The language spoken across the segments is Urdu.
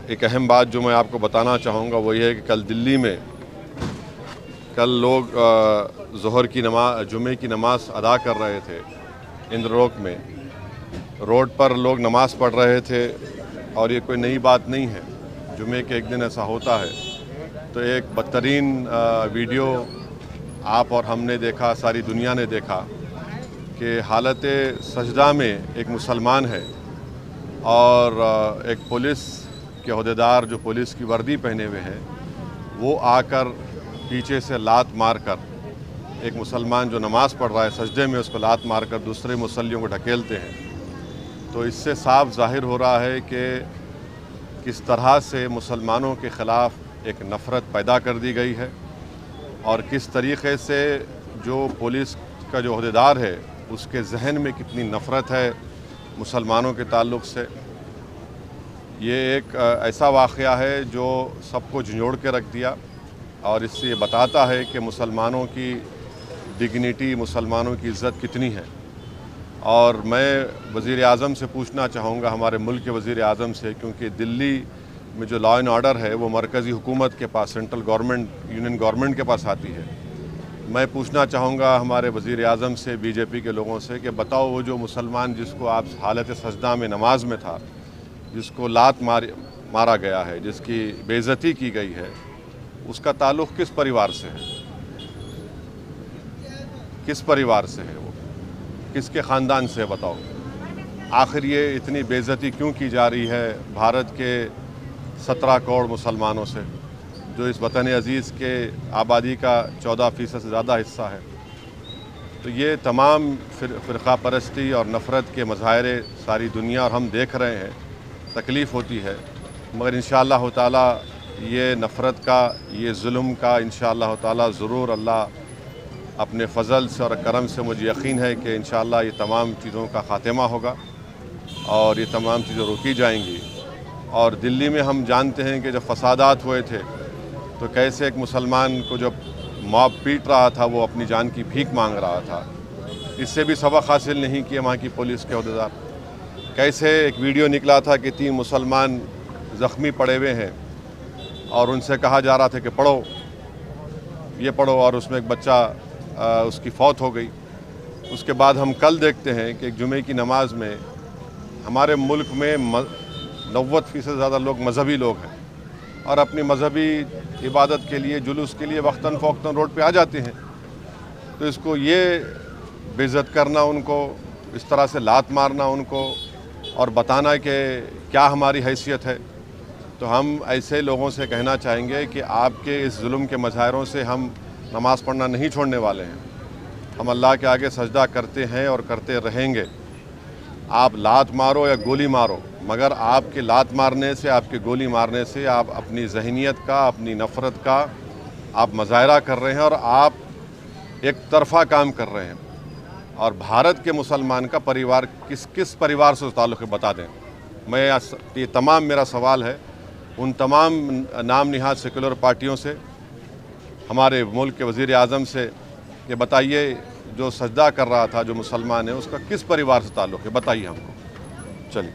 ایک اہم بات جو میں آپ کو بتانا چاہوں گا وہ یہ ہے کہ کل دلی میں لوگ ظہر کی نماز جمعے کی نماز ادا کر رہے تھے اندر روک میں. روڈ پر لوگ نماز پڑھ رہے تھے اور یہ کوئی نئی بات نہیں ہے. جمعے کے ایک دن ایسا ہوتا ہے. تو ایک بدترین ویڈیو آپ اور ہم نے دیکھا, ساری دنیا نے دیکھا کہ حالت سجدہ میں ایک مسلمان ہے اور ایک پولیس کے عہدیدار جو پولیس کی وردی پہنے ہوئے ہیں وہ آ کر پیچھے سے لات مار کر ایک مسلمان جو نماز پڑھ رہا ہے سجدے میں اس کو لات مار کر دوسرے مصلیوں کو ڈھکیلتے ہیں. تو اس سے صاف ظاہر ہو رہا ہے کہ کس طرح سے مسلمانوں کے خلاف ایک نفرت پیدا کر دی گئی ہے اور کس طریقے سے جو پولیس کا جو عہدیدار ہے اس کے ذہن میں کتنی نفرت ہے مسلمانوں کے تعلق سے. یہ ایک ایسا واقعہ ہے جو سب کو جھنجھوڑ کے رکھ دیا اور اس سے یہ بتاتا ہے کہ مسلمانوں کی ڈگنیٹی, مسلمانوں کی عزت کتنی ہے. اور میں وزیر اعظم سے پوچھنا چاہوں گا, ہمارے ملک کے وزیر اعظم سے, کیونکہ دلی میں جو لا اینڈ آرڈر ہے وہ مرکزی حکومت کے پاس, سینٹرل گورنمنٹ, یونین گورنمنٹ کے پاس آتی ہے. میں پوچھنا چاہوں گا ہمارے وزیر اعظم سے, بی جے پی کے لوگوں سے کہ بتاؤ وہ جو مسلمان جس کو آپ حالت سجدہ میں نماز میں تھا, جس کو لات مارا گیا ہے, جس کی بے عزتی کی گئی ہے, اس کا تعلق کس پریوار سے ہے؟ کس پریوار سے ہے وہ؟ کس کے خاندان سے؟ بتاؤ. آخر یہ اتنی بے عزتی کیوں کی جا رہی ہے بھارت کے 17 کروڑ مسلمانوں سے, جو اس وطن عزیز کے آبادی کا 14% سے زیادہ حصہ ہے؟ تو یہ تمام فرقہ پرستی اور نفرت کے مظاہرے ساری دنیا اور ہم دیکھ رہے ہیں. تکلیف ہوتی ہے, مگر انشاءاللہ تعالی یہ نفرت کا, یہ ظلم کا انشاءاللہ تعالی ضرور اللہ اپنے فضل سے اور کرم سے, مجھے یقین ہے کہ انشاءاللہ یہ تمام چیزوں کا خاتمہ ہوگا اور یہ تمام چیزیں روکی جائیں گی. اور دلی میں ہم جانتے ہیں کہ جب فسادات ہوئے تھے تو کیسے ایک مسلمان کو جب موب پیٹ رہا تھا وہ اپنی جان کی بھیک مانگ رہا تھا. اس سے بھی سبق حاصل نہیں کیا وہاں کی پولیس کے عہدیدار. کیسے ایک ویڈیو نکلا تھا کہ 3 مسلمان زخمی پڑے ہوئے ہیں اور ان سے کہا جا رہا تھا کہ پڑھو, یہ پڑھو, اور اس میں ایک بچہ اس کی فوت ہو گئی. اس کے بعد ہم کل دیکھتے ہیں کہ ایک جمعے کی نماز میں ہمارے ملک میں 90% سے زیادہ لوگ مذہبی لوگ ہیں اور اپنی مذہبی عبادت کے لیے, جلوس کے لیے وقتاً فوقتاً روڈ پہ آ جاتے ہیں. تو اس کو یہ بے عزت کرنا, ان کو اس طرح سے لات مارنا ان کو اور بتانا کہ کیا ہماری حیثیت ہے, تو ہم ایسے لوگوں سے کہنا چاہیں گے کہ آپ کے اس ظلم کے مظاہروں سے ہم نماز پڑھنا نہیں چھوڑنے والے ہیں. ہم اللہ کے آگے سجدہ کرتے ہیں اور کرتے رہیں گے. آپ لات مارو یا گولی مارو, مگر آپ کے لات مارنے سے, آپ کے گولی مارنے سے آپ اپنی ذہنیت کا, اپنی نفرت کا آپ مظاہرہ کر رہے ہیں اور آپ ایک طرفہ کام کر رہے ہیں. اور بھارت کے مسلمان کا پریوار کس پریوار سے تعلق ہے بتا دیں. میں یہ تمام میرا سوال ہے ان تمام نام نہاد سیکولر پارٹیوں سے, ہمارے ملک کے وزیر اعظم سے, کہ بتائیے جو سجدہ کر رہا تھا جو مسلمان ہے اس کا کس پریوار سے تعلق ہے, بتائیے ہم کو. چلیے.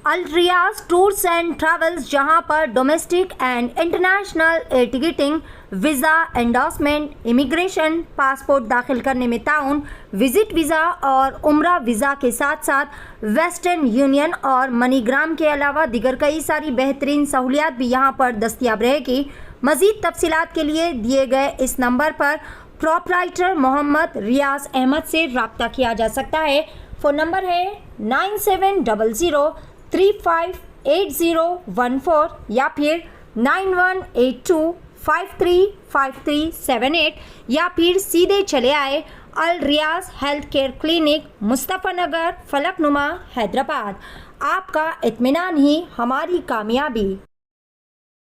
الریاض ٹورز اینڈ ٹریولز, جہاں پر domestic and international air ticketing, visa endorsement, immigration, passport داخل کرنے میں تعاون, وزٹ ویزا اور عمرہ ویزا کے ساتھ ساتھ ویسٹرن یونین اور منی گرام کے علاوہ دیگر کئی ساری بہترین سہولیات بھی یہاں پر دستیاب رہے گی. مزید تفصیلات کے لیے دیے گئے اس نمبر پر پروپرائٹر محمد ریاض احمد سے رابطہ کیا جا سکتا ہے. فون نمبر ہے 9700358014 یا پھر 9182535378 یا پھر سیدھے چلے آئے الریاض ہیلتھ کیئر کلینک, مصطفیٰ نگر, فلک نما, حیدرآباد. آپ کا اطمینان ہی ہماری کامیابی.